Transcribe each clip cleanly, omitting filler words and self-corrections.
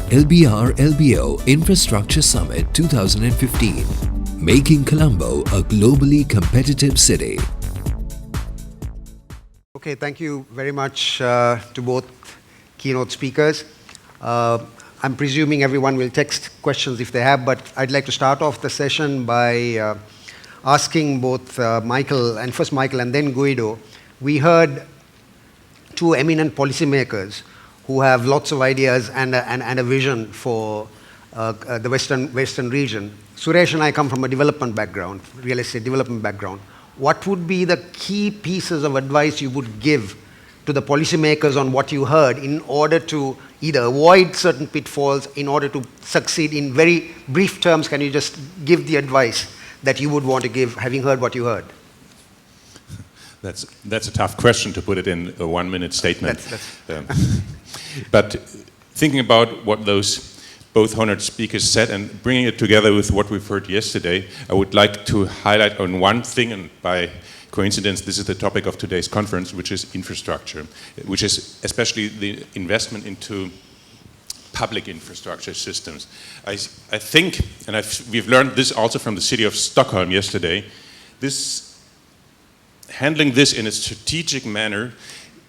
LBR LBO Infrastructure Summit 2015, making Colombo a globally competitive city. Okay, thank you very much to both keynote speakers. I'm presuming everyone will text questions if they have, but I'd like to start off the session by asking both Michael and then Guido. We heard two eminent policymakers who have lots of ideas and a vision for the Western region. Suresh and I come from a development background, real estate development background. What would be the key pieces of advice you would give to the policymakers on what you heard in order to either avoid certain pitfalls, in order to succeed? In very brief terms, can you just give the advice that you would want to give, having heard what you heard? That's a tough question to put it in a 1-minute statement. But thinking about what those both honored speakers said and bringing it together with what we've heard yesterday, I would like to highlight on one thing, and by coincidence this is the topic of today's conference, which is infrastructure, which is especially the investment into public infrastructure systems. I think, and we've learned this also from the city of Stockholm yesterday, handling this in a strategic manner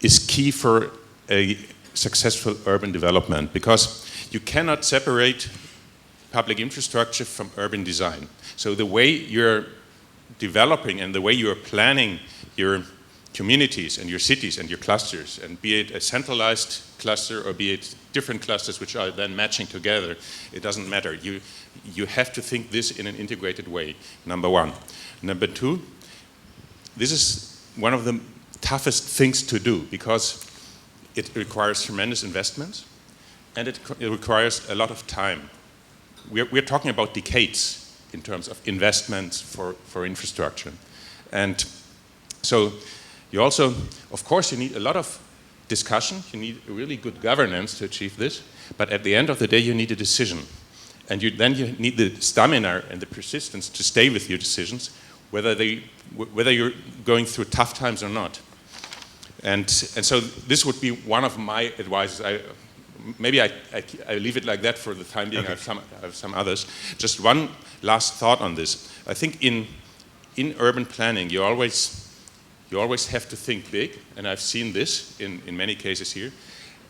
is key for a successful urban development, because you cannot separate public infrastructure from urban design. So the way you're developing and the way you're planning your communities and your cities and your clusters, and be it a centralized cluster or be it different clusters which are then matching together, it doesn't matter. You have to think this in an integrated way, number one. Number two, this is one of the toughest things to do because it requires tremendous investments and it requires a lot of time. We're talking about decades in terms of investments for infrastructure. And so you also, of course, you need a lot of discussion, you need really good governance to achieve this, but at the end of the day you need a decision. And then you need the stamina and the persistence to stay with your decisions, whether you're going through tough times or not. And so this would be one of my advices. Maybe I leave it like that for the time being. Okay. I have some others. Just one last thought on this. I think in urban planning, you always have to think big, and I've seen this in many cases here.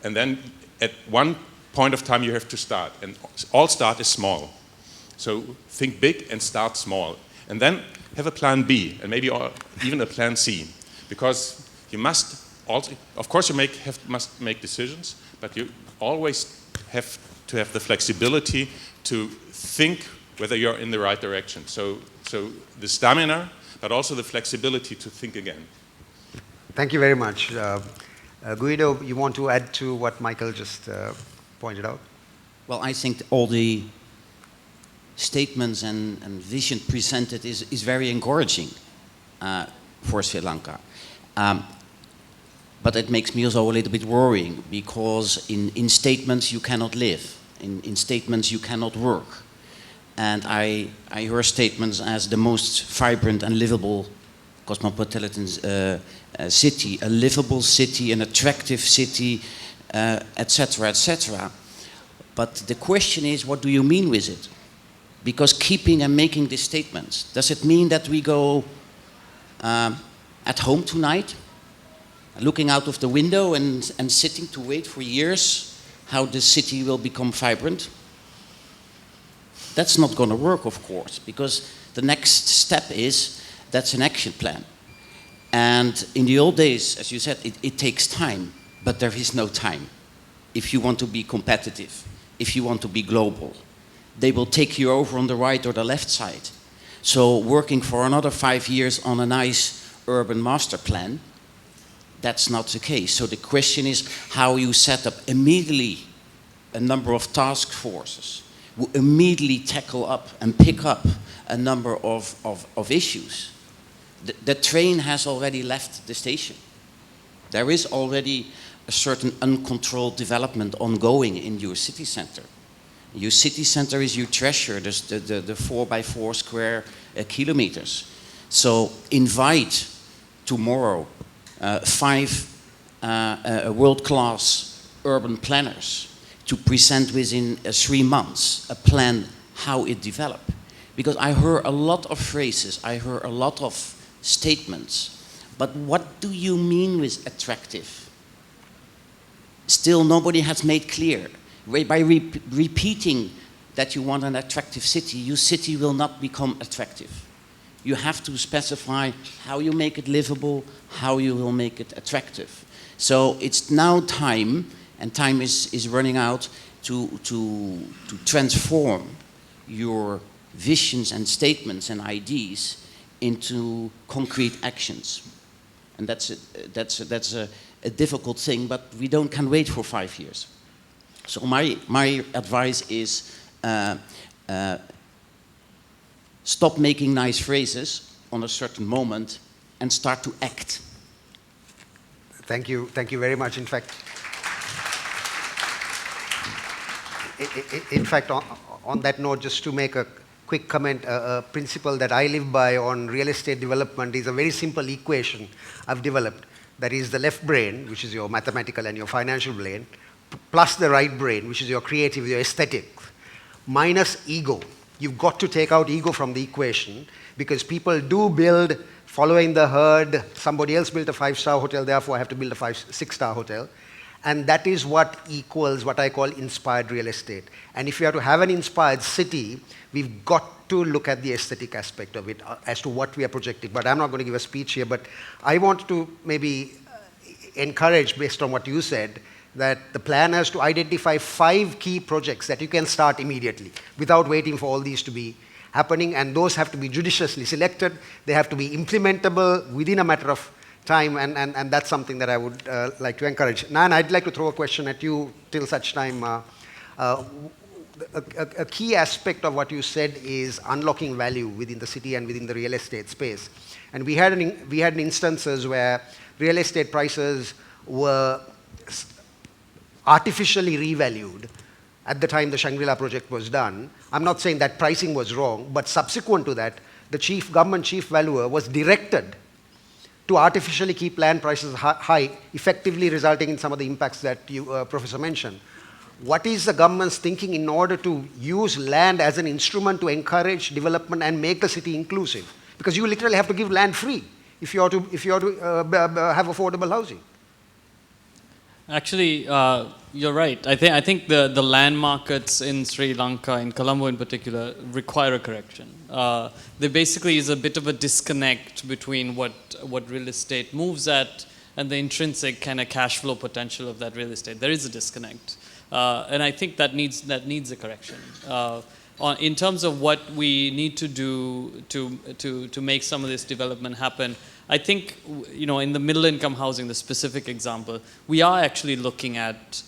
And then at one point of time, you have to start, and all start is small. So think big and start small, and then have a plan B, and maybe even a plan C, because you must also, of course, must make decisions, but you always have to have the flexibility to think whether you're in the right direction. So the stamina, but also the flexibility to think again. Thank you very much. Guido, you want to add to what Michael just pointed out? Well, I think all the statements and vision presented is very encouraging for Sri Lanka. But it makes me also a little bit worrying, because in statements you cannot live, in statements you cannot work. And I hear statements as the most vibrant and livable cosmopolitan city, a livable city, an attractive city, etc., etc. But the question is, what do you mean with it? Because keeping and making these statements, does it mean that we go at home tonight, looking out of the window and sitting to wait for years how the city will become vibrant? That's not going to work, of course, because the next step is, that's an action plan. And in the old days, as you said, it takes time, but there is no time. If you want to be competitive, if you want to be global, they will take you over on the right or the left side. So working for another 5 years on a nice urban master plan, that's not the case. So the question is how you set up immediately a number of task forces, who immediately tackle up and pick up a number of issues. The train has already left the station. There is already a certain uncontrolled development ongoing in your city center. Your city center is your treasure, the 4x4 square kilometers. So invite tomorrow 5 world-class urban planners to present within 3 months a plan how it developed. Because I heard a lot of phrases, I heard a lot of statements, but what do you mean with attractive? Still nobody has made clear. By repeating that you want an attractive city, your city will not become attractive. You have to specify how you make it livable, how you will make it attractive. So it's now time, and time is running out, to transform your visions and statements and ideas into concrete actions. And that's a difficult thing, but we can wait for 5 years. So my advice is stop making nice phrases on a certain moment and start to act. Thank you very much. In fact, on that note, just to make a quick comment, a principle that I live by on real estate development is a very simple equation I've developed. That is the left brain, which is your mathematical and your financial brain, plus the right brain, which is your creative, your aesthetic, minus ego. You've got to take out ego from the equation, because people do build following the herd. Somebody else built a 5-star hotel, therefore I have to build a 6-star hotel. And that is what equals what I call inspired real estate. And if you have to have an inspired city, we've got to look at the aesthetic aspect of it as to what we are projecting. But I'm not going to give a speech here, but I want to maybe encourage, based on what you said, that the plan has to identify 5 key projects that you can start immediately without waiting for all these to be happening, and those have to be judiciously selected. They have to be implementable within a matter of time, and that's something that I would like to encourage. Nan, I'd like to throw a question at you till such time. A key aspect of what you said is unlocking value within the city and within the real estate space. And we had instances where real estate prices were artificially revalued at the time the Shangri-La project was done. I'm not saying that pricing was wrong, but subsequent to that, the government chief valuer was directed to artificially keep land prices high, effectively resulting in some of the impacts that you, Professor, mentioned. What is the government's thinking in order to use land as an instrument to encourage development and make the city inclusive? Because you literally have to give land free if you are to have affordable housing. Actually, you're right. I think the land markets in Sri Lanka, in Colombo in particular, require a correction. There basically is a bit of a disconnect between what real estate moves at and the intrinsic kind of cash flow potential of that real estate. There is a disconnect, and I think that needs a correction. In terms of what we need to do to make some of this development happen, I think, in the middle income housing, the specific example, we are actually looking at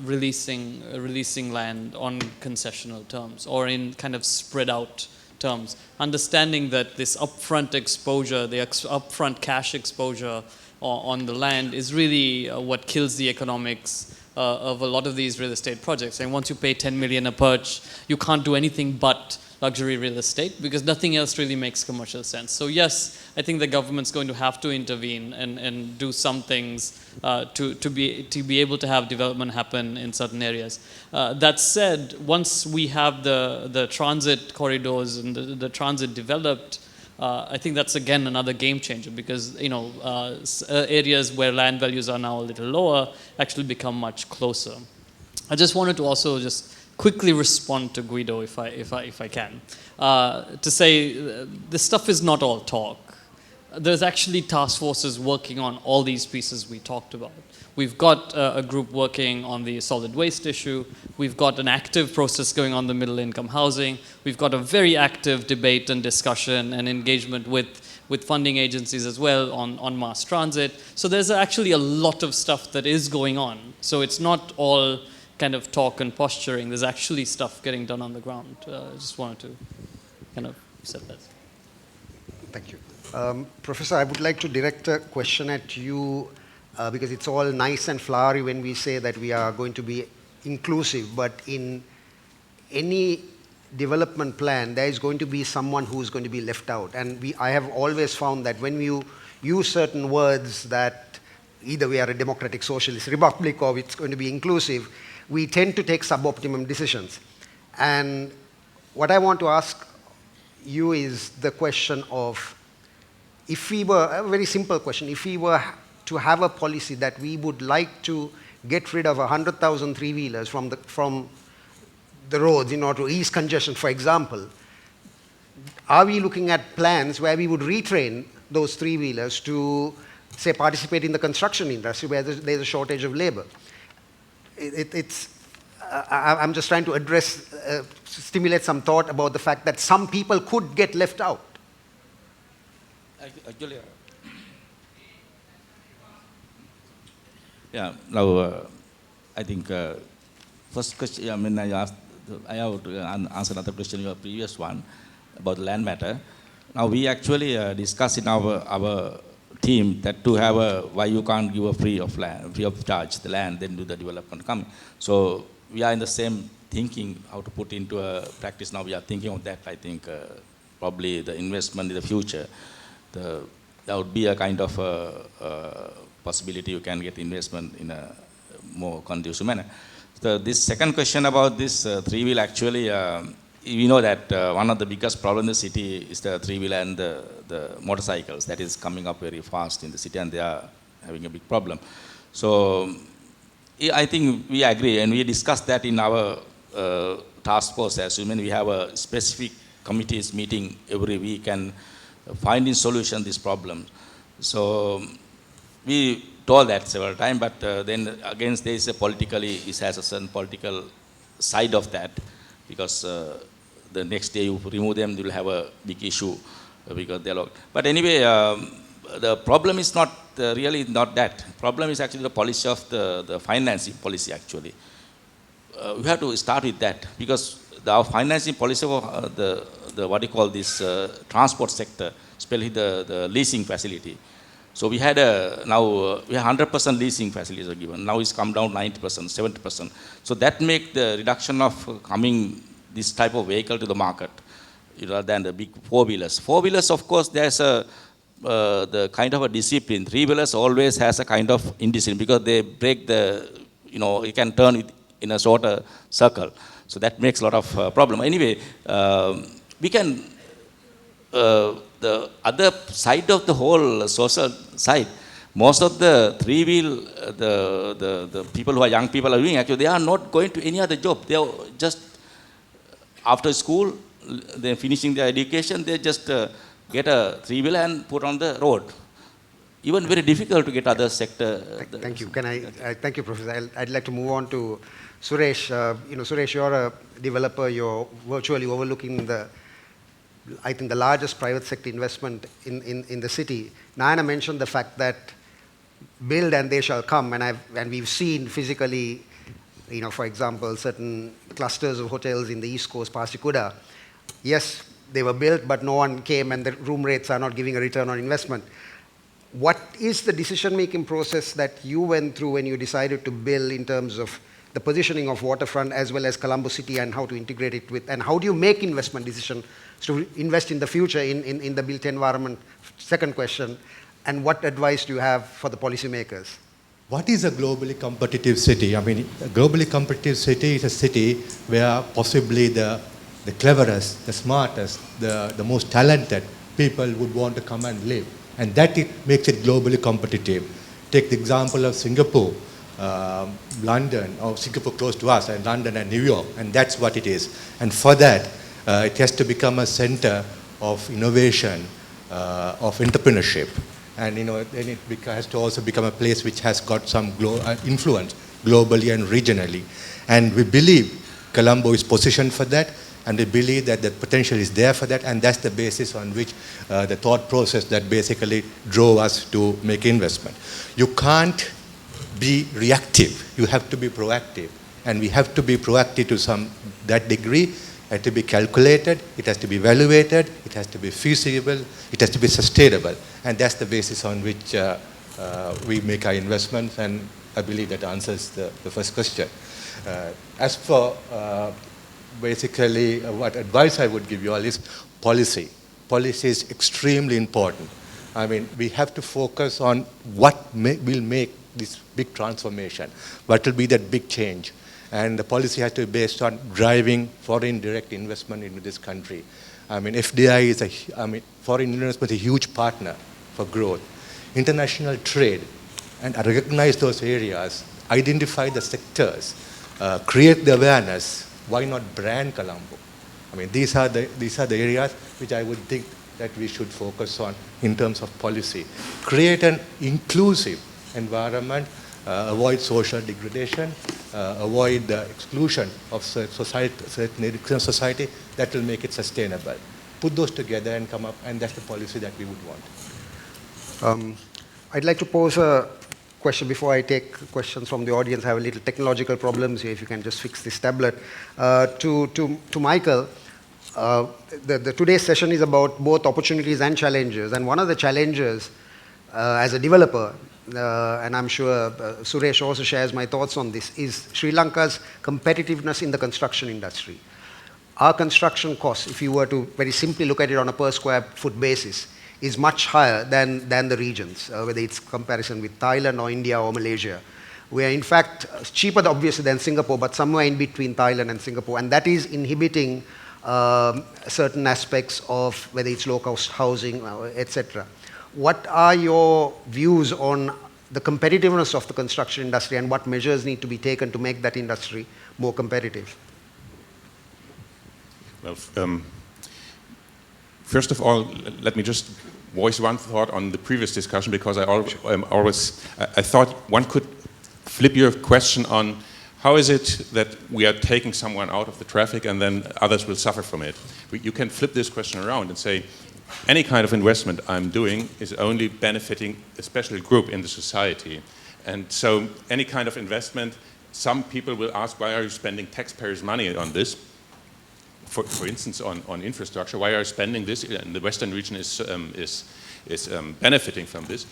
releasing land on concessional terms or in kind of spread out terms, understanding that this upfront exposure, the upfront cash exposure on the land is really what kills the economics of a lot of these real estate projects. And once you pay 10 million a perch, you can't do anything but luxury real estate because nothing else really makes commercial sense. So yes, I think the government's going to have to intervene and do some things to be able to have development happen in certain areas. That said, once we have the transit corridors and the transit developed, I think that's again another game changer because areas where land values are now a little lower actually become much closer. I just wanted to also just quickly respond to Guido if I can, to say this stuff is not all talk. There's actually task forces working on all these pieces we talked about. We've got a group working on the solid waste issue. We've got an active process going on the middle income housing. We've got a very active debate and discussion and engagement with funding agencies as well on mass transit. So there's actually a lot of stuff that is going on. So it's not all kind of talk and posturing. There's actually stuff getting done on the ground. I just wanted to kind of set that. Thank you. Professor, I would like to direct a question at you because it's all nice and flowery when we say that we are going to be inclusive, but in any development plan, there is going to be someone who is going to be left out. And I have always found that when you use certain words that either we are a democratic socialist republic or it's going to be inclusive, we tend to take suboptimum decisions. And what I want to ask you is the question of, if we were, a very simple question, if we were to have a policy that we would like to get rid of 100,000 three-wheelers from the roads in order to ease congestion, for example, are we looking at plans where we would retrain those three-wheelers to, say, participate in the construction industry where there's a shortage of labor? I'm just trying to address, stimulate some thought about the fact that some people could get left out. Actually, yeah, now I think first question, I have to answer another question, your previous one, about the land matter. Now we actually discussed in our team that to have a, why you can't give a free of charge the land, then do the development come. So we are in the same thinking how to put into a practice. Now we are thinking of that. I think probably the investment in the future, there would be a kind of possibility you can get investment in a more conducive manner. So this second question about this three-wheel, actually, we know that one of the biggest problems in the city is the three-wheeler and the motorcycles. That is coming up very fast in the city, and they are having a big problem. So I think we agree, and we discussed that in our task force. As you mean, we have a specific committees meeting every week and finding solution this problem. So we told that several times, but then again there is a politically, it has a certain political side of that, because the next day you remove them, you will have a big issue because they are. But anyway, the problem is not really not that. Problem is actually the policy of the financing policy actually. We have to start with that, because our financing policy of the what you call this transport sector, especially the leasing facility. So we had now we have 100% leasing facilities are given. Now it's come down 90%, 70%. So that make the reduction of coming this type of vehicle to the market, rather than the big four-wheelers. Four-wheelers, of course, there's the kind of a discipline. Three-wheelers always has a kind of indiscipline, because they break the, you can turn it in a shorter circle. So that makes a lot of problem. Anyway, we can, the other side of the whole social side, most of the three-wheel, the people who are young people are doing, actually, they are not going to any other job. They are just, after school, they're finishing their education, they just get a three-wheeler and put on the road. Even very difficult to get other sector. Thank you. Thank you, Professor. I'd like to move on to Suresh. Suresh, you're a developer. You're virtually overlooking I think the largest private sector investment in the city. Nayana mentioned the fact that build and they shall come, and we've seen physically, for example, certain clusters of hotels in the East Coast, Pasikuda. Yes, they were built, but no one came, and the room rates are not giving a return on investment. What is the decision-making process that you went through when you decided to build, in terms of the positioning of waterfront as well as Colombo City, and how to integrate it with, and how do you make investment decision to invest in the future in the built environment? Second question, and what advice do you have for the policymakers? What is a globally competitive city? I mean, a globally competitive city is a city where possibly the cleverest, the smartest, the most talented people would want to come and live. And that makes it globally competitive. Take the example of Singapore, London, or Singapore close to us, and London and New York, and that's what it is. And for that, it has to become a center of innovation, of entrepreneurship. And then it has to also become a place which has got some influence globally and regionally. And we believe Colombo is positioned for that, and we believe that the potential is there for that, and that's the basis on which the thought process that basically drove us to make investment. You can't be reactive, you have to be proactive. And we have to be proactive to that degree. It has to be calculated, it has to be evaluated, it has to be feasible, it has to be sustainable. And that's the basis on which we make our investments, and I believe that answers the first question. As for basically what advice I would give you all is policy. Policy is extremely important. I mean, we have to focus on what will make this big transformation, what will be that big change. And the policy has to be based on driving foreign direct investment into this country. I mean, FDI is foreign investment is a huge partner for growth. International trade, and recognize those areas, identify the sectors, create the awareness. Why not brand Colombo? I mean, these are the areas which I would think that we should focus on in terms of policy. Create an inclusive environment, avoid social degradation, avoid the exclusion of certain areas of society. That will make it sustainable. Put those together and come up, and that's the policy that we would want. I'd like to pose a question before I take questions from the audience. I have a little technological problems here, if you can just fix this tablet. To Michael, today's session is about both opportunities and challenges. And one of the challenges as a developer, and I'm sure Suresh also shares my thoughts on this, is Sri Lanka's competitiveness in the construction industry. Our construction costs, if you were to very simply look at it on a per square foot basis, is much higher than the regions, whether it's comparison with Thailand or India or Malaysia. We are in fact cheaper obviously than Singapore, but somewhere in between Thailand and Singapore, and that is inhibiting certain aspects of whether it's low-cost housing, etc. What are your views on the competitiveness of the construction industry, and what measures need to be taken to make that industry more competitive? Well, first of all, let me just voice one thought on the previous discussion, because I thought one could flip your question on how is it that we are taking someone out of the traffic and then others will suffer from it. You can flip this question around and say, any kind of investment I'm doing is only benefiting a special group in the society. And so any kind of investment, some people will ask, why are you spending taxpayers' money on this? For instance, on infrastructure, why are you spending this? And the Western region is benefiting from this,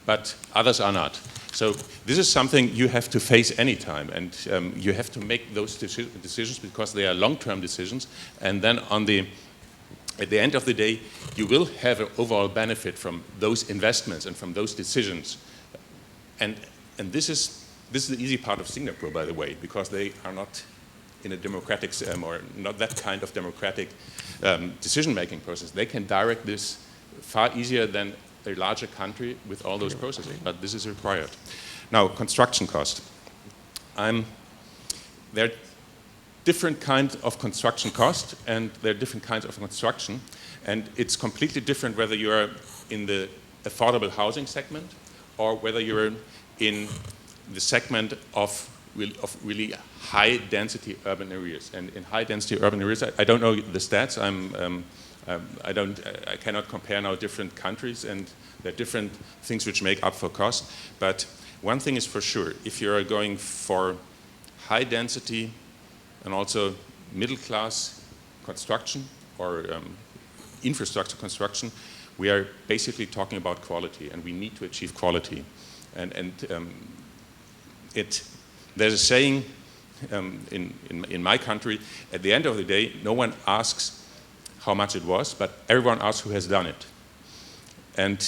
but others are not. So this is something you have to face anytime, and you have to make those decisions because they are long-term decisions. And then at the end of the day, you will have an overall benefit from those investments and from those decisions. And this is the easy part of Singapore, by the way, because they are not in a democratic or not that kind of democratic decision-making process. They can direct this far easier than a larger country with all those processing, but this is required. Now, construction cost. There are different kinds of construction cost, and there are different kinds of construction, and it's completely different whether you're in the affordable housing segment or whether you're in the segment of really high-density urban areas. And in high-density urban areas, I don't know the stats. I cannot compare now different countries, and there are different things which make up for cost. But one thing is for sure: if you are going for high-density and also middle-class construction or infrastructure construction, we are basically talking about quality, and we need to achieve quality. There's a saying in my country: at the end of the day, no one asks how much it was, but everyone asks who has done it. And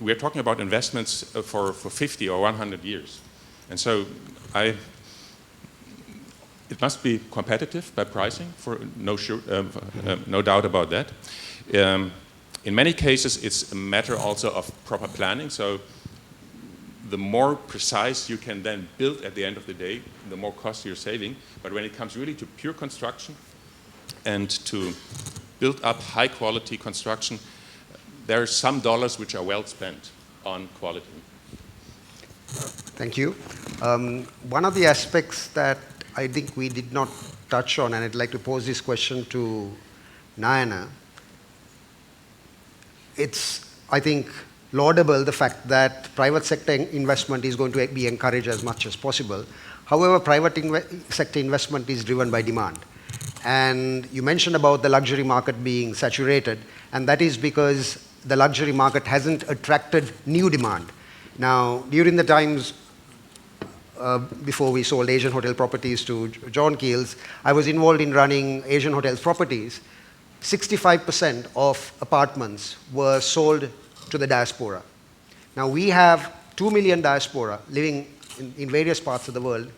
we're talking about investments for 50 or 100 years. And so it must be competitive by pricing, for no doubt about that. In many cases, it's a matter also of proper planning. So the more precise you can then build at the end of the day, the more cost you're saving. But when it comes really to pure construction and to build up high quality construction, there are some dollars which are well spent on quality. Thank you. One of the aspects that I think we did not touch on, and I'd like to pose this question to Nayana. It's, I think, laudable the fact that private sector investment is going to be encouraged as much as possible. However, private sector investment is driven by demand. And you mentioned about the luxury market being saturated, and that is because the luxury market hasn't attracted new demand. Now, during the times before we sold Asian Hotel Properties to John Keels, I was involved in running Asian Hotels Properties. 65% of apartments were sold to the diaspora. Now we have 2 million diaspora living in various parts of the world.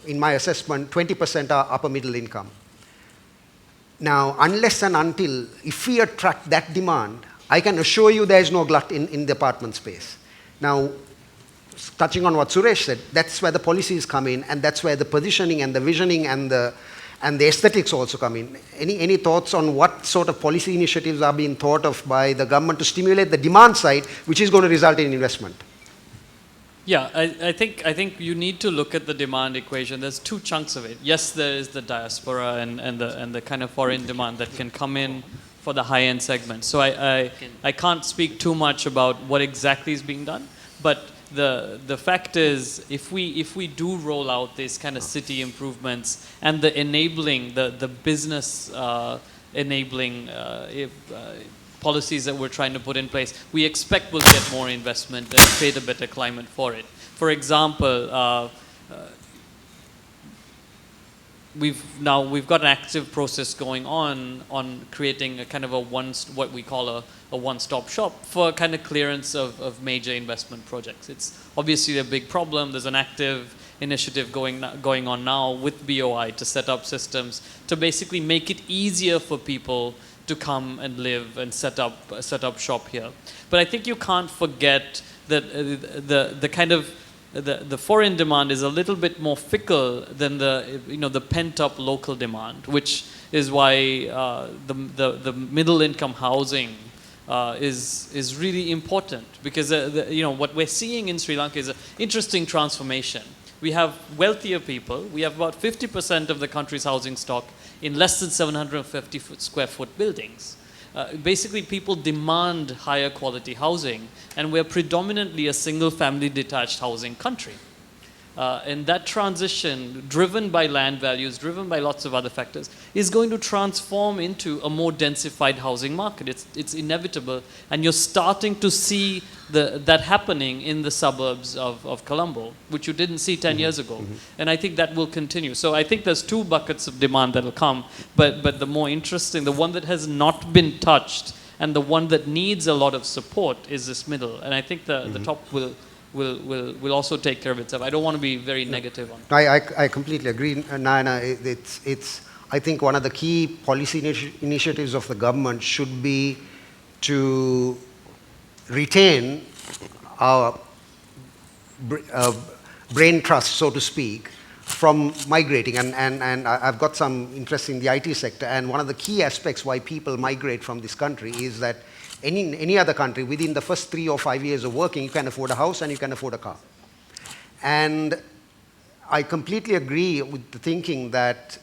In my assessment, 20% are upper middle income. Now, unless and until, if we attract that demand, I can assure you there is no glut in the apartment space. Now, touching on what Suresh said, that's where the policies come in, and that's where the positioning and the visioning and the aesthetics also come in. Any thoughts on what sort of policy initiatives are being thought of by the government to stimulate the demand side, which is going to result in investment? Yeah, I think you need to look at the demand equation. There's two chunks of it. Yes, there is the diaspora and the kind of foreign demand that can come in for the high-end segment. So I can't speak too much about what exactly is being done, but the fact is, if we do roll out these kind of city improvements and the enabling, the business enabling policies that we're trying to put in place, we expect we'll get more investment and create a better climate for it. For example, we've got an active process going on creating a kind of what we call a one-stop shop for kind of clearance of major investment projects. It's obviously a big problem. There's an active initiative going on now with BOI to set up systems to basically make it easier for people to come and live and set up shop here. But I think you can't forget that the foreign demand is a little bit more fickle than the pent-up local demand, which is why the middle income housing is really important, because what we're seeing in Sri Lanka is an interesting transformation. We have wealthier people. We have about 50% of the country's housing stock in less than 750 square foot buildings. Basically, people demand higher quality housing, and we're predominantly a single family detached housing country. And that transition, driven by land values, driven by lots of other factors, is going to transform into a more densified housing market. It's inevitable, and you're starting to see that happening in the suburbs of Colombo, which you didn't see 10 years ago. And I think that will continue. So I think there's two buckets of demand that will come, but the more interesting, the one that has not been touched and the one that needs a lot of support is this middle. And I think the top will also take care of itself. I don't want to be very negative on it. I completely agree, Nayana. It's I think one of the key policy initiatives of the government should be to retain our brain trust, so to speak, from migrating. And I've got some interest in the IT sector. And one of the key aspects why people migrate from this country is that any other country, within the first 3 or 5 years of working, you can afford a house and you can afford a car. And I completely agree with the thinking that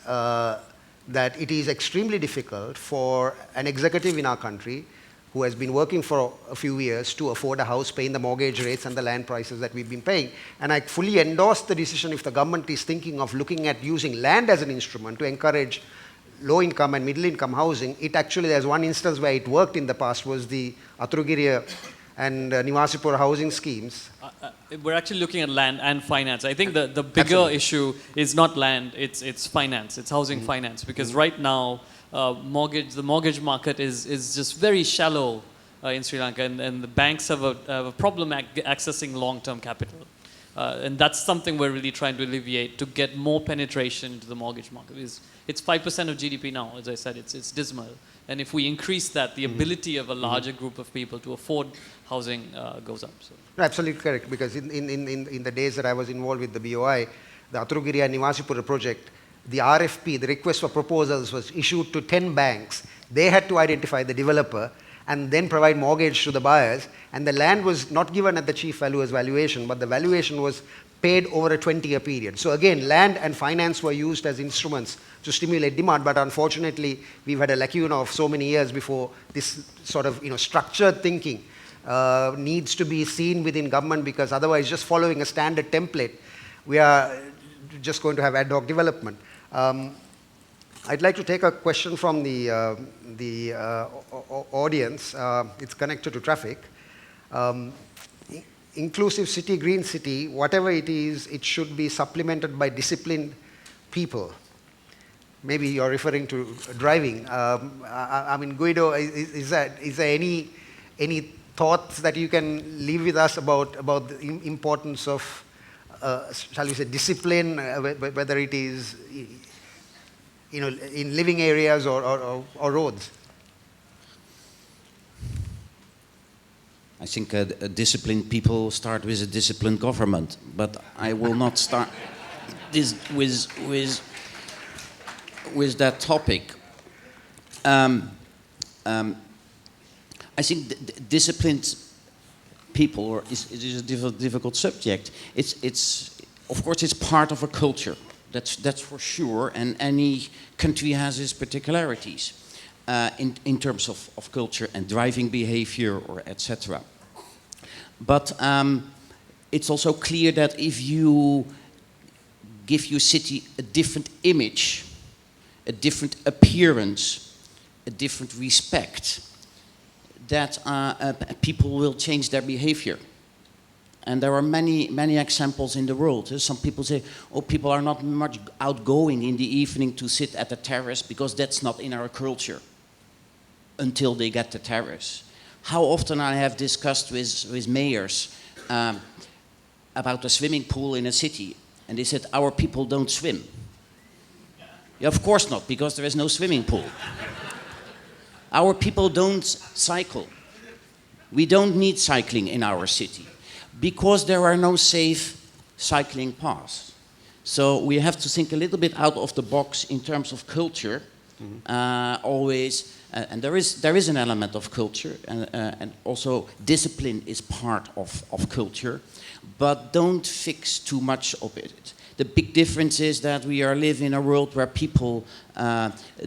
that it is extremely difficult for an executive in our country who has been working for a few years to afford a house, paying the mortgage rates and the land prices that we've been paying. And I fully endorse the decision if the government is thinking of looking at using land as an instrument to encourage low-income and middle-income housing. It actually, there's one instance where it worked in the past, was the Atrugiriya and Niwasipura housing schemes. We're actually looking at land and finance. I think the bigger issue is not land, it's finance, it's housing finance. Because right now, the mortgage market is just very shallow in Sri Lanka, and the banks have a problem accessing long-term capital. And that's something we're really trying to alleviate, to get more penetration into the mortgage market. It's 5% of GDP now, as I said, it's dismal. And if we increase that, the ability of a larger group of people to afford housing goes up. So. No, absolutely correct, because in the days that I was involved with the BOI, the Atrugiriya and Niwasipura project, the RFP, the request for proposals, was issued to 10 banks. They had to identify the developer and then provide mortgage to the buyers. And the land was not given at the chief valuer's valuation, but the valuation was paid over a 20-year period. So again, land and finance were used as instruments to stimulate demand, but unfortunately, we've had a lacuna of so many years before this sort of structured thinking needs to be seen within government, because otherwise, just following a standard template, we are just going to have ad hoc development. I'd like to take a question from the audience. It's connected to traffic. Inclusive city, green city, whatever it is, it should be supplemented by disciplined people. maybe you're referring to driving. I mean, Guido, is there any thoughts that you can leave with us about the importance of, shall we say, discipline, whether it is, in living areas or roads? I think disciplined people start with a disciplined government, but I will not start this with that topic. I think disciplined people is a difficult subject. It's of course it's part of a culture. That's for sure, and any country has its particularities in terms of culture and driving behavior or etc. But it's also clear that if you give your city a different image, a different appearance, a different respect, that people will change their behavior. And there are many examples in the world. Some people say, oh, people are not much outgoing in the evening to sit at the terrace because that's not in our culture, until they get the terrace. How often I have discussed with mayors about a swimming pool in a city, and they said, our people don't swim. Yeah, of course not, because there is no swimming pool. Our people don't cycle. We don't need cycling in our city, because there are no safe cycling paths. So we have to think a little bit out of the box in terms of culture, always. And there is an element of culture, and also discipline is part of culture, but don't fix too much of it. The big difference is that we are living in a world where people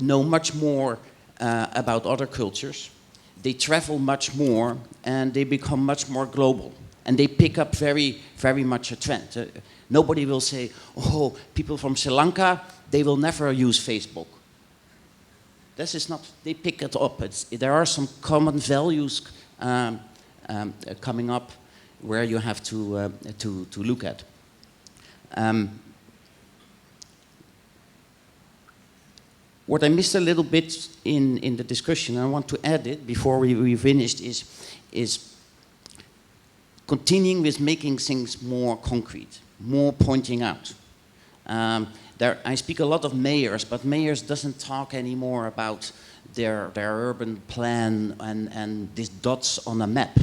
know much more about other cultures. They travel much more, and they become much more global. And they pick up very, very much a trend. Nobody will say, oh, people from Sri Lanka, they will never use Facebook. This is not, they pick it up. There are some common values coming up where you have to look at. What I missed a little bit in the discussion, I want to add it before we finished, is continuing with making things more concrete, more pointing out. I speak a lot of mayors, but mayors doesn't talk anymore about their urban plan and these dots on a map.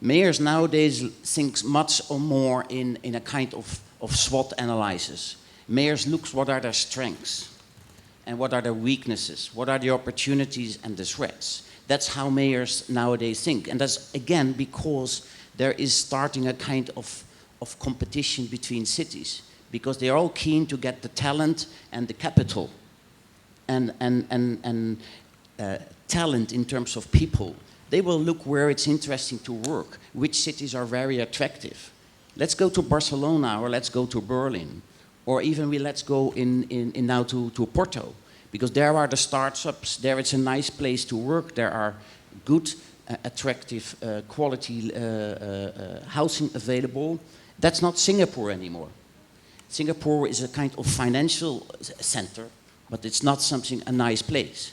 Mayors nowadays think much more in a kind of SWOT analysis. Mayors look what are their strengths and what are their weaknesses, what are the opportunities and the threats. That's how mayors nowadays think. And that's, again, because there is starting a kind of competition between cities, because they are all keen to get the talent and the capital. And talent in terms of people, they will look where it's interesting to work, which cities are very attractive. Let's go to Barcelona, or let's go to Berlin, or even let's go now to Porto, because there are the startups, there it's a nice place to work, there are good, attractive, quality housing available. That's not Singapore anymore. Singapore is a kind of financial center, but it's not a nice place,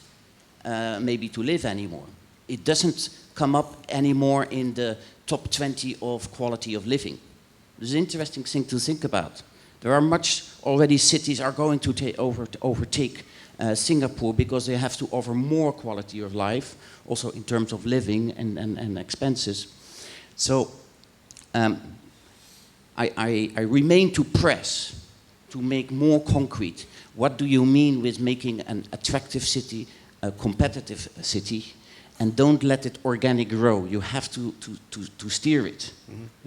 maybe to live anymore. It doesn't come up anymore in the top 20 of quality of living. It's an interesting thing to think about. There are already cities are going to overtake Singapore, because they have to offer more quality of life, also in terms of living and expenses. So I remain to press to make more concrete. What do you mean with making an attractive city, a competitive city, and don't let it organic grow. You have to steer it.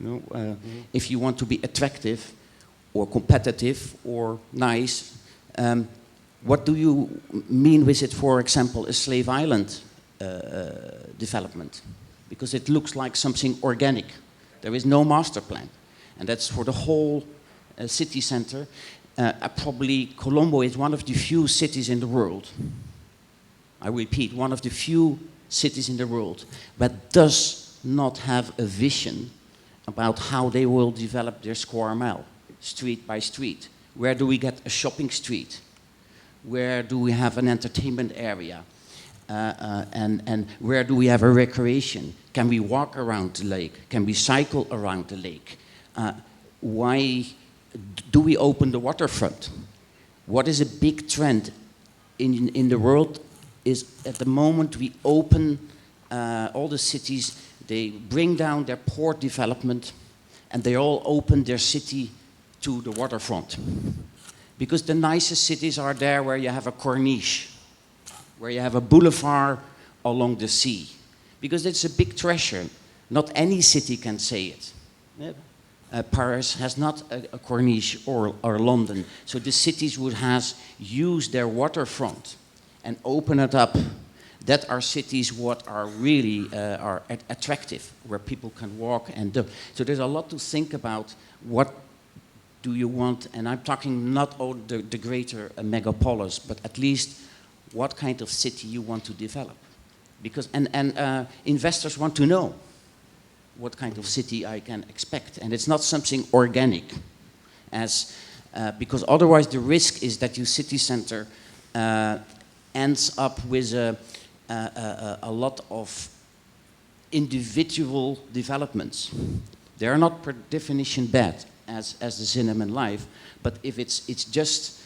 Mm-hmm. If you want to be attractive or competitive or nice, what do you mean with it, for example, a Slave Island development? Because it looks like something organic. There is no master plan. And that's for the whole city center. Probably Colombo is one of the few cities in the world, I repeat, one of the few cities in the world that does not have a vision about how they will develop their square mile, street by street. Where do we get a shopping street? Where do we have an entertainment area? And where do we have a recreation? Can we walk around the lake? Can we cycle around the lake? Why do we open the waterfront? What is a big trend in the world is at the moment we open all the cities, they bring down their port development and they all open their city to the waterfront. Because the nicest cities are there where you have a corniche, where you have a boulevard along the sea. Because it's a big treasure. Not any city can say it. Paris has not a corniche or London. So the cities would have used their waterfront and open it up. That are cities what are really are attractive, where people can walk and do. So there's a lot to think about. What do you want? And I'm talking not all the greater megapolis, but at least what kind of city you want to develop. Because, investors want to know what kind of city I can expect. And it's not something organic, because otherwise the risk is that your city center ends up with a lot of individual developments. They are not per definition bad, as the cinema in life, but if it's just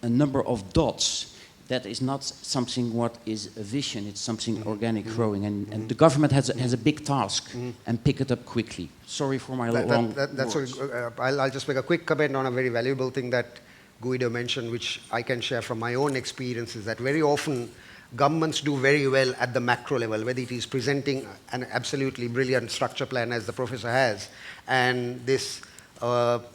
a number of dots, that is not something what is a vision, it's something organic growing, and the government has a big task, and pick it up quickly. Sorry for my long that's words. I'll just make a quick comment on a very valuable thing that Guido mentioned, which I can share from my own experiences, that very often governments do very well at the macro level, whether it is presenting an absolutely brilliant structure plan as the professor has, and this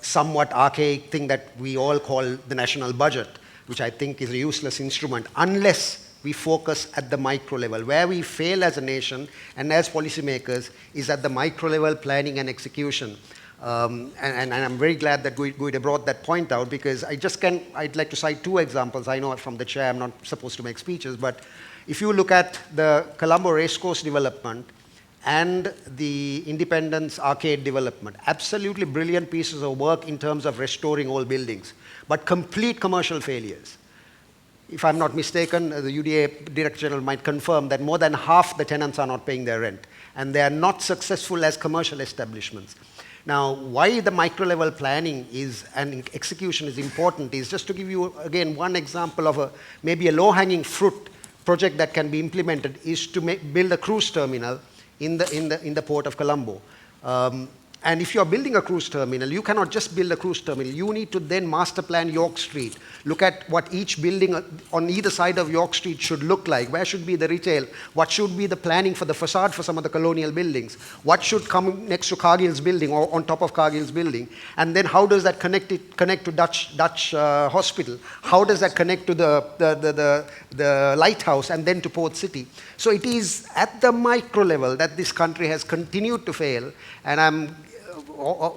somewhat archaic thing that we all call the national budget, which I think is a useless instrument unless we focus at the micro level. Where we fail as a nation and as policymakers is at the micro level planning and execution. And I'm very glad that Guido brought that point out, because I'd like to cite two examples. I know from the chair I'm not supposed to make speeches, but if you look at the Colombo Racecourse development and the Independence Arcade development, absolutely brilliant pieces of work in terms of restoring old buildings, but complete commercial failures. If I'm not mistaken, the UDA Director General might confirm that more than half the tenants are not paying their rent, and they are not successful as commercial establishments. Now, why the micro-level planning and execution is important is just to give you, again, one example of maybe a low-hanging fruit project that can be implemented is to build a cruise terminal in the port of Colombo. And if you're building a cruise terminal, you cannot just build a cruise terminal. You need to then master plan York Street. Look at what each building on either side of York Street should look like. Where should be the retail? What should be the planning for the facade for some of the colonial buildings? What should come next to Cargill's building or on top of Cargill's building? And then how does that connect to Dutch Hospital? How does that connect to the lighthouse and then to Port City? So it is at the micro level that this country has continued to fail, and I'm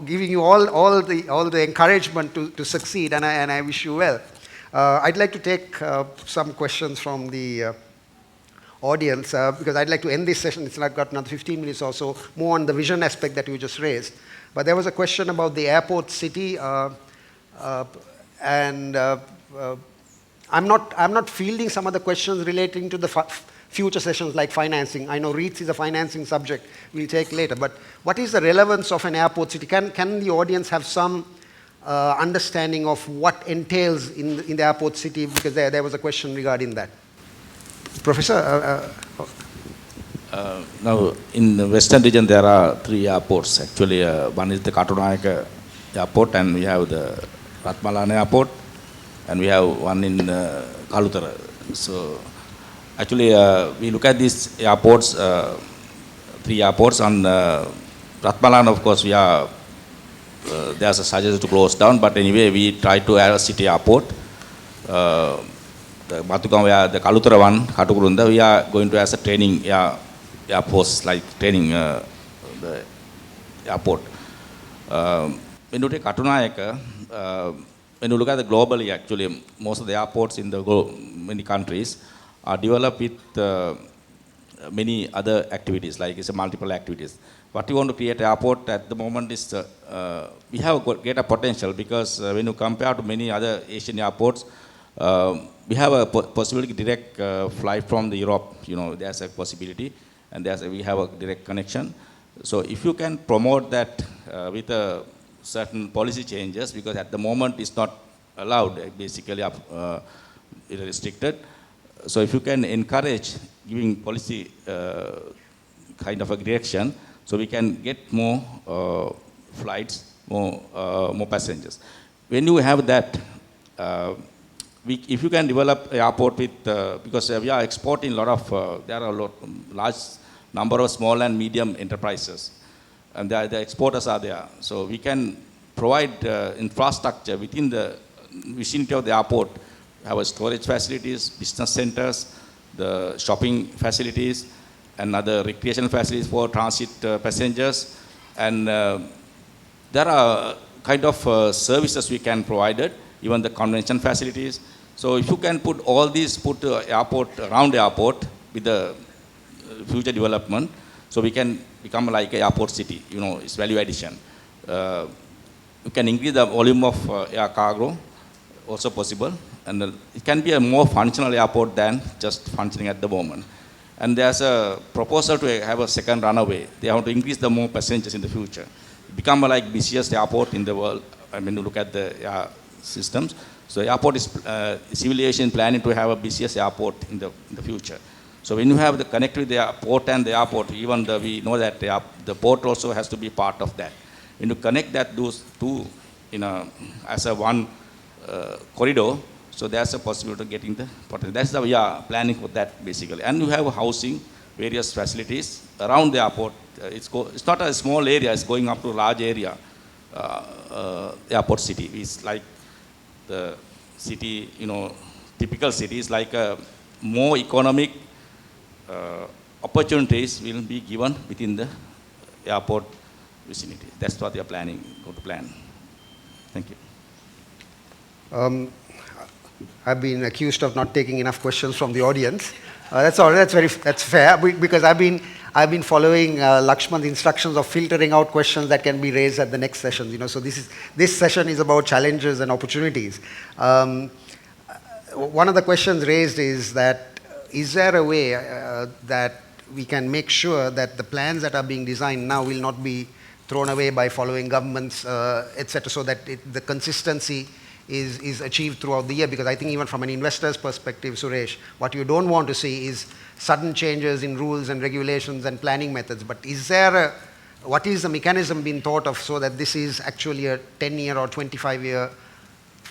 giving you all the encouragement to succeed, and I wish you well. I'd like to take some questions from the audience, because I'd like to end this session. It's got another 15 minutes or so, more on the vision aspect that you just raised. But there was a question about the airport city, and I'm not fielding some of the questions relating to the future sessions like financing. I know REITs is a financing subject we'll take later, but what is the relevance of an airport city? Can the audience have some understanding of what entails in the airport city? Because there was a question regarding that. Professor? Now, in the western region, there are 3 airports. Actually, one is the Katunayake Airport, and we have the Ratmalana Airport, and we have one in Kalutara. So, actually, we look at these airports, 3 airports. On Ratmalana, of course, there's a suggestion to close down, but anyway, we try to have a city airport. The Matukam, the Kalutara one, Katukurunda, we are going to have a training airports, like training the airport. When you take Katunayake, when you look at the globally, actually, most of the airports in the many countries are developed with many other activities, like it's a multiple activities. What we want to create airport at the moment is, we have greater potential, because when you compare to many other Asian airports, We have a possibility direct flight from the Europe. There's a possibility, and we have a direct connection. So if you can promote that with certain policy changes, because at the moment it's not allowed, basically restricted. So if you can encourage giving policy kind of a direction, so we can get more flights, more passengers. When you have that, if you can develop an airport with, because we are exporting a lot of, there are large number of small and medium enterprises, and the exporters are there. So we can provide infrastructure within the vicinity of the airport, have storage facilities, business centers, the shopping facilities, and other recreational facilities for transit passengers. And there are kind of services we can provide it, even the convention facilities. So if you can put all these, put airport, around the airport with the future development, so we can become like an airport city, it's value addition. You can increase the volume of air cargo, also possible. And it can be a more functional airport than just functioning at the moment. And there's a proposal to have a second runway. They want to increase the more passengers in the future. Become like busiest airport in the world. I mean, look at the systems. So airport is civil aviation planning to have a busiest airport in the future. So when you have the connect with the port and the airport, even we know that the port also has to be part of that. When you connect those two as a one corridor, so there's a possibility of getting the potential. That's we are planning for that basically. And you have housing, various facilities around the airport. It's not a small area, it's going up to a large area. Airport city is like the city, typical cities, like more economic opportunities will be given within the airport vicinity. That's what they are planning, go to plan. Thank you. I've been accused of not taking enough questions from the audience. That's all. That's fair, because I've been following Lakshman's instructions of filtering out questions that can be raised at the next session. So this session is about challenges and opportunities. One of the questions raised is that is there a way that we can make sure that the plans that are being designed now will not be thrown away by following governments, etc., so that the consistency is achieved throughout the year? Because I think even from an investor's perspective, Suresh, what you don't want to see is sudden changes in rules and regulations and planning methods. But what is the mechanism being thought of so that this is actually a 10-year or 25-year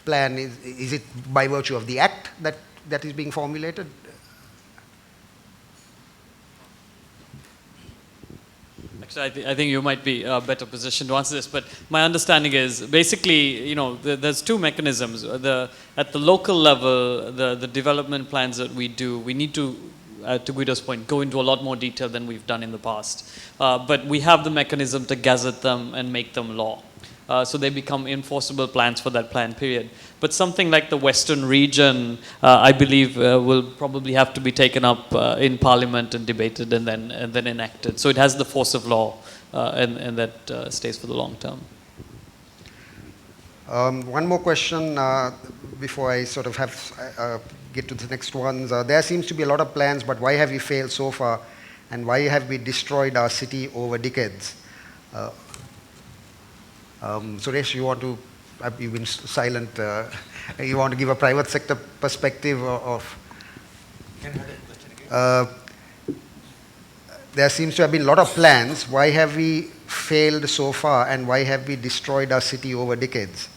plan? Is it by virtue of the act that is being formulated? Actually, I think you might be better positioned to answer this, but my understanding is basically, there's two mechanisms. At the local level, the development plans that we do, we need to Guido's point, go into a lot more detail than we've done in the past. But we have the mechanism to gazette them and make them law. So they become enforceable plans for that plan period. But something like the Western region, I believe, will probably have to be taken up in Parliament and debated and then enacted. So it has the force of law, and that stays for the long term. One more question before I sort of get to the next ones. There seems to be a lot of plans, but why have we failed so far? And why have we destroyed our city over decades? Suresh, you've been silent. You want to give a private sector perspective of? Can I have that question again? There seems to have been a lot of plans. Why have we failed so far, and why have we destroyed our city over decades?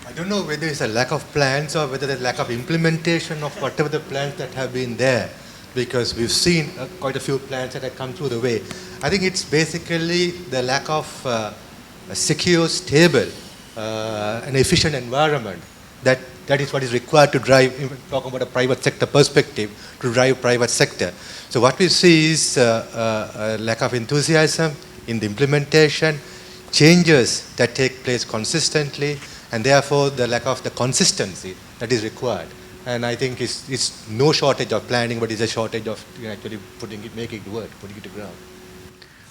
I don't know whether it's a lack of plans or whether there's lack of implementation of whatever the plans that have been there, because we've seen quite a few plans that have come through the way. I think it's basically the lack of a secure, stable, and efficient environment that is what is required to drive, talking about a private sector perspective, to drive private sector. So what we see is a lack of enthusiasm in the implementation, changes that take place consistently, and therefore the lack of the consistency that is required. And I think it's no shortage of planning, but it's a shortage of actually making it work, putting it to ground.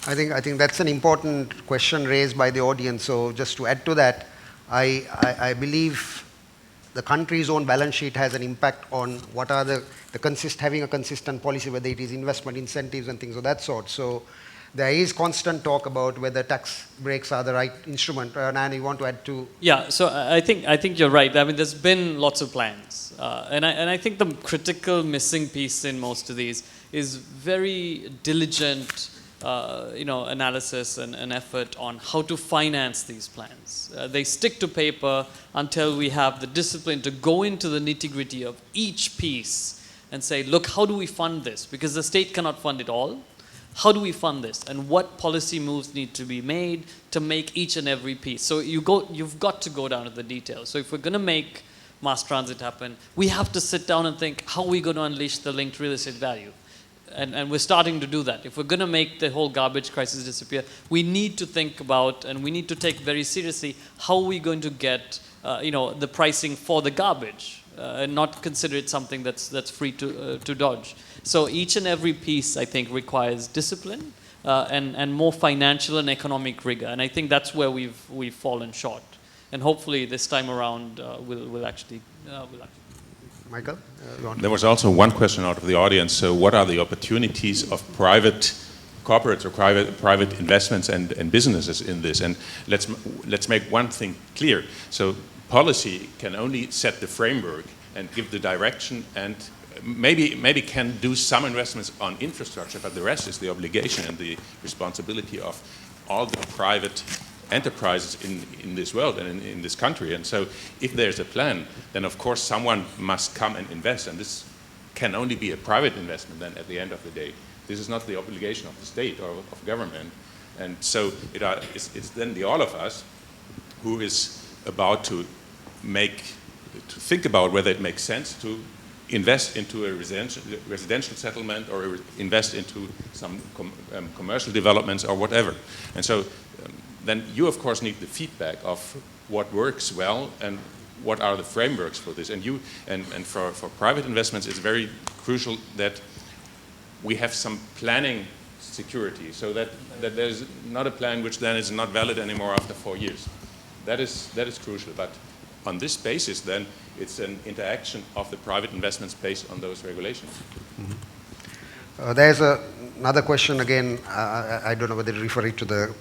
I think that's an important question raised by the audience. So just to add to that, I believe the country's own balance sheet has an impact on what are having a consistent policy, whether it is investment incentives and things of that sort. So there is constant talk about whether tax breaks are the right instrument. And you want to add to? Yeah, so I think you're right. I mean, there's been lots of plans, and I think the critical missing piece in most of these is very diligent, analysis and effort on how to finance these plans. They stick to paper until we have the discipline to go into the nitty-gritty of each piece and say, look, how do we fund this? Because the state cannot fund it all. How do we fund this? And what policy moves need to be made to make each and every piece? So you've got to go down to the details. So if we're going to make mass transit happen, we have to sit down and think, how are we going to unleash the linked real estate value? And we're starting to do that. If we're going to make the whole garbage crisis disappear, we need to think about, and we need to take very seriously, how are we going to get the pricing for the garbage, and not consider it something that's free to dodge. So each and every piece, I think, requires discipline and more financial and economic rigor. And I think that's where we've fallen short. And hopefully this time around we'll actually. Michael? There was also one question out of the audience. So what are the opportunities of private corporates or private investments and businesses in this? And let's make one thing clear. So policy can only set the framework and give the direction, and maybe can do some investments on infrastructure, but the rest is the obligation and the responsibility of all the private enterprises in this world and in this country. And so if there's a plan, then of course someone must come and invest, and this can only be a private investment then at the end of the day. This is not the obligation of the state or of government. And so it's then the all of us who is about to think about whether it makes sense to invest into a residential settlement or invest into some commercial developments or whatever. And so then you, of course, need the feedback of what works well and what are the frameworks for this. And for private investments, it's very crucial that we have some planning security, so that there's not a plan which then is not valid anymore after 4 years. That is crucial. But on this basis, then, it's an interaction of the private investments based on those regulations. Mm-hmm. There's another question again. I don't know whether to refer it to the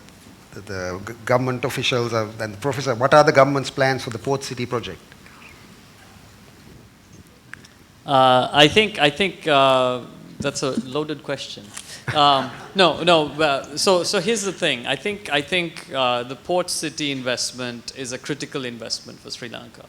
government officials and the professor. What are the government's plans for the Port City project? I think that's a loaded question. So here's the thing. I think the Port City investment is a critical investment for Sri Lanka.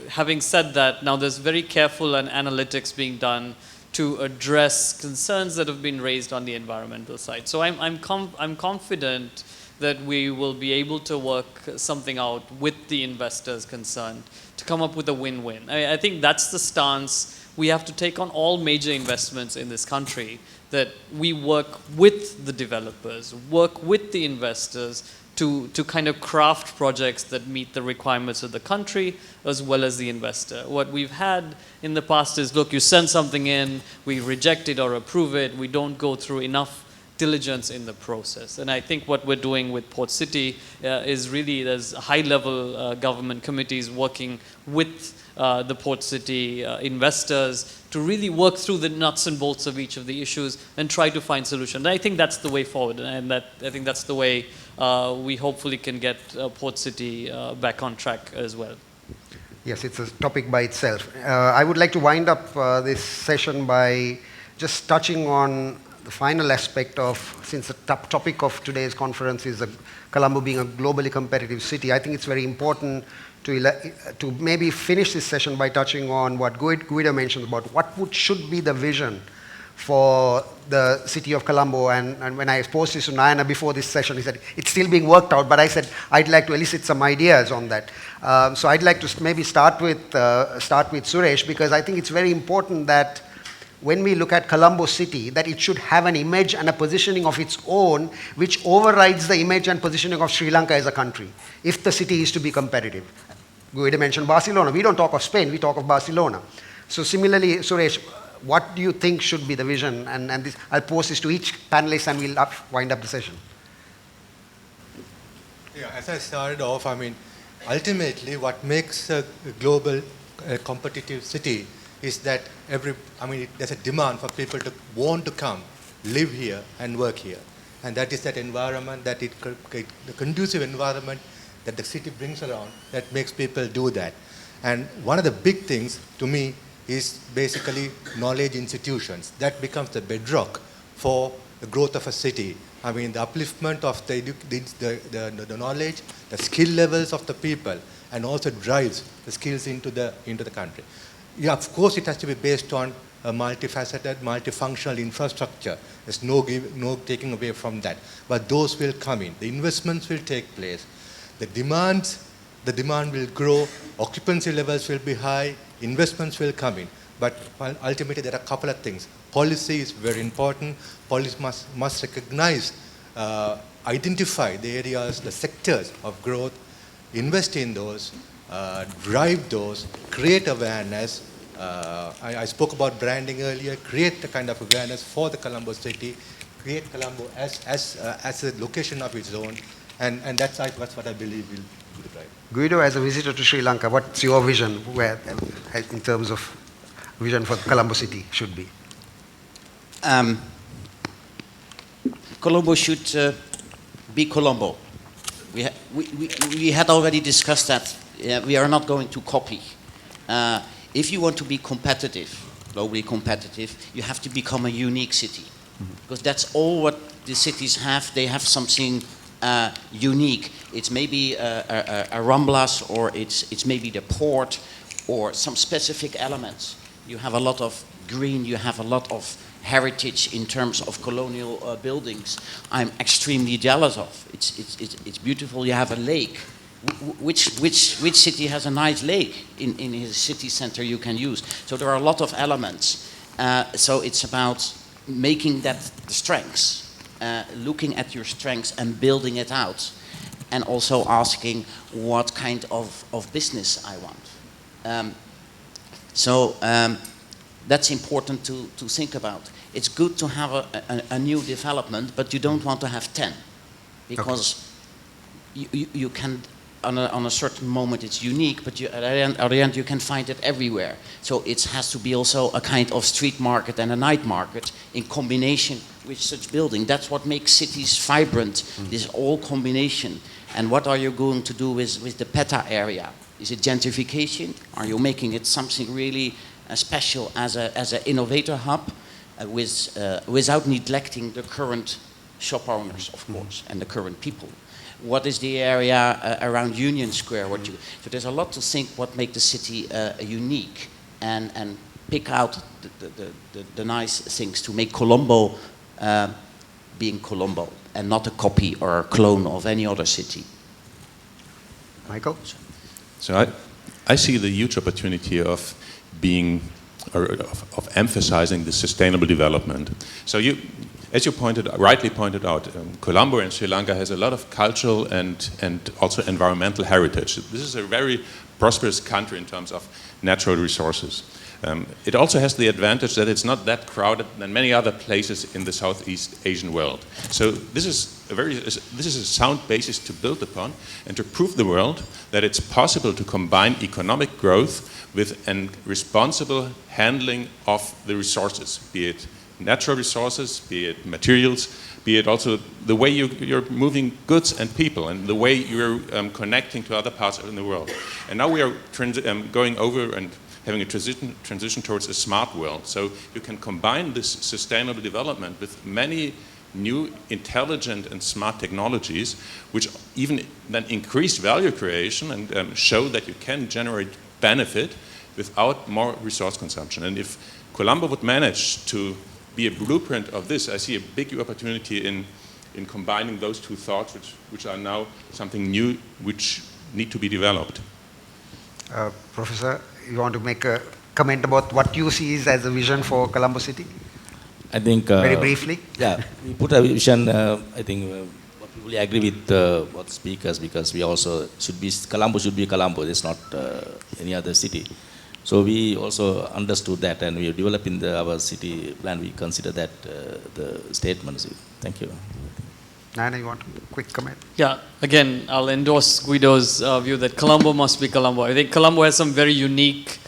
Having said that, now there's very careful analytics being done to address concerns that have been raised on the environmental side. So I'm confident that we will be able to work something out with the investors concerned to come up with a win-win. I think that's the stance we have to take on all major investments in this country, that we work with the developers, work with the investors to kind of craft projects that meet the requirements of the country as well as the investor. What we've had in the past is, look, you send something in, we reject it or approve it, we don't go through enough diligence in the process. And I think what we're doing with Port City is really, there's high-level government committees working with the Port City investors to really work through the nuts and bolts of each of the issues and try to find solutions. And I think that's the way forward, and I think that's the way we hopefully can get Port City back on track as well. Yes, it's a topic by itself. I would like to wind up this session by just touching on the final aspect of, since the topic of today's conference is Colombo being a globally competitive city, I think it's very important to maybe finish this session by touching on what Guido mentioned about what should be the vision for the city of Colombo. And when I posed this to Nayana before this session, he said, it's still being worked out, but I said, I'd like to elicit some ideas on that. So I'd like to maybe start with Suresh, because I think it's very important that when we look at Colombo city, that it should have an image and a positioning of its own, which overrides the image and positioning of Sri Lanka as a country, if the city is to be competitive. Guido mentioned Barcelona. We don't talk of Spain, we talk of Barcelona. So similarly, Suresh, what do you think should be the vision? And this, I'll pose this to each panelist and we'll wind up the session. Yeah, as I started off, I mean, ultimately what makes a global competitive city is that there's a demand for people to want to come, live here and work here. And that is that environment, the conducive environment that the city brings around that makes people do that. And one of the big things to me is basically knowledge institutions. That becomes the bedrock for the growth of a city. I mean, the upliftment of the knowledge, the skill levels of the people, and also drives the skills into the country. Yeah, of course, it has to be based on a multifaceted, multifunctional infrastructure. There's no taking away from that. But those will come in. The investments will take place. The demand will grow. Occupancy levels will be high. Investments will come in. But ultimately, there are a couple of things. Policy is very important. Policy must recognize, identify the areas, the sectors of growth, invest in those, drive those, create awareness. I spoke about branding earlier. Create the kind of awareness for the Colombo city. Create Colombo as a location of its own, and that's what I believe will be the drive. Guido, as a visitor to Sri Lanka, what's your vision in terms of vision for Colombo city should be? Colombo should be Colombo. We had already discussed that. We are not going to copy. If you want to be competitive, globally competitive, you have to become a unique city. Because that's all what the cities have. They have something unique. It's maybe a Ramblas, or it's maybe the port, or some specific elements. You have a lot of green, you have a lot of heritage in terms of colonial buildings. I'm extremely jealous of. It's beautiful. You have a lake. Which city has a nice lake in his city center you can use? So there are a lot of elements. So it's about making that the strengths, looking at your strengths and building it out, and also asking what kind of business I want. That's important to think about. It's good to have a new development, but you don't want to have 10, because you can, on a certain moment it's unique, but at the end you can find it everywhere. So it has to be also a kind of street market and a night market in combination with such building. That's what makes cities vibrant, this all combination. And what are you going to do with the PETA area? Is it gentrification? Are you making it something really special as an innovator hub, without neglecting the current shop owners, of course, and the current people? What is the area around Union Square? So there's a lot to think what makes the city unique, and pick out the nice things to make Colombo being Colombo, and not a copy or a clone of any other city. Michael? So I see the huge opportunity of being, or of emphasizing the sustainable development. So as you rightly pointed out, Colombo and Sri Lanka has a lot of cultural and also environmental heritage. This is a very prosperous country in terms of natural resources. It also has the advantage that it's not that crowded than many other places in the Southeast Asian world. So this is a sound basis to build upon and to prove the world that it's possible to combine economic growth with a responsible handling of the resources, be it natural resources, be it materials, be it also the way you're moving goods and people, and the way you're connecting to other parts of the world. And now we are going over and having a transition towards a smart world. So you can combine this sustainable development with many new intelligent and smart technologies, which even then increase value creation and show that you can generate benefit without more resource consumption. And if Colombo would manage to be a blueprint of this, I see a big opportunity in combining those two thoughts, which are now something new, which need to be developed. Professor, you want to make a comment about what you see as a vision for Colombo City? I think very briefly. Yeah, we put a vision. I think we agree with what speakers, because we also Colombo should be Colombo. It's not any other city. So we also understood that, and we developed in our city plan. We consider that the statements. Thank you. Nana, you want a quick comment? Yeah, again, I'll endorse Guido's view that Colombo must be Colombo. I think Colombo has some very unique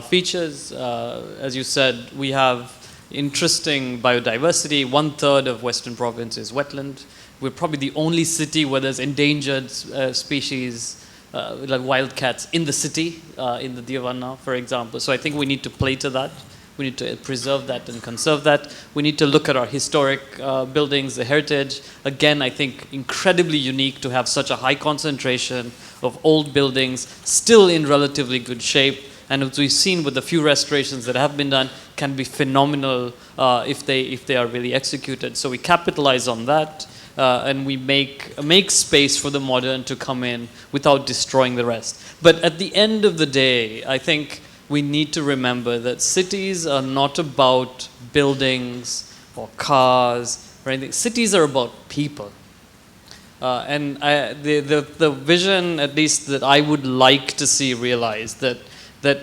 features. As you said, we have interesting biodiversity. 1/3 of Western Province is wetland. We're probably the only city where there's endangered species like wildcats in the city, in the Diavanna, for example. So I think we need to play to that. We need to preserve that and conserve that. We need to look at our historic buildings, the heritage. Again, I think incredibly unique to have such a high concentration of old buildings still in relatively good shape. And as we've seen with the few restorations that have been done, can be phenomenal if they are really executed. So we capitalize on that. And we make space for the modern to come in without destroying the rest. But at the end of the day, I think we need to remember that cities are not about buildings or cars or anything. Cities are about people. And the vision, at least that I would like to see realized, that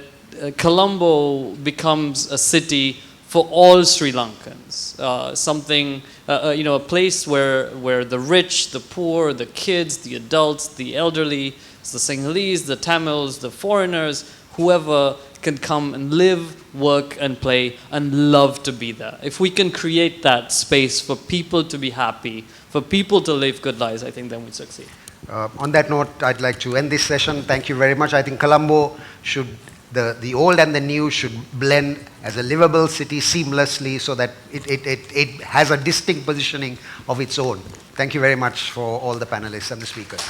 Colombo becomes a city for all Sri Lankans, a place where the rich, the poor, the kids, the adults, the elderly, the Sinhalese, the Tamils, the foreigners, whoever can come and live, work, and play, and love to be there. If we can create that space for people to be happy, for people to live good lives, I think then we succeed. On that note, I'd like to end this session. Thank you very much. I think Colombo should, the old and the new should blend as a livable city seamlessly so that it has a distinct positioning of its own. Thank you very much for all the panelists and the speakers.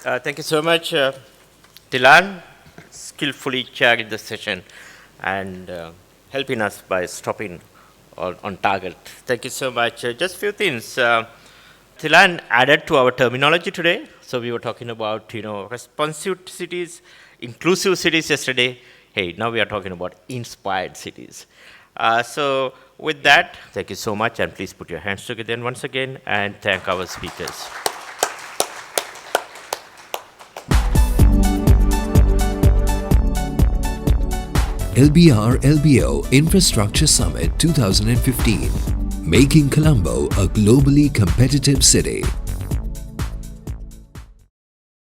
Thank you so much, Tilan, skillfully chairing the session and helping us by stopping on target. Thank you so much. Just a few things. Tilan added to our terminology today. So we were talking about, responsive cities, inclusive cities yesterday. Hey, now we are talking about inspired cities. So with that, thank you so much, and please put your hands together once again and thank our speakers. LBR LBO Infrastructure Summit 2015, making Colombo a globally competitive city.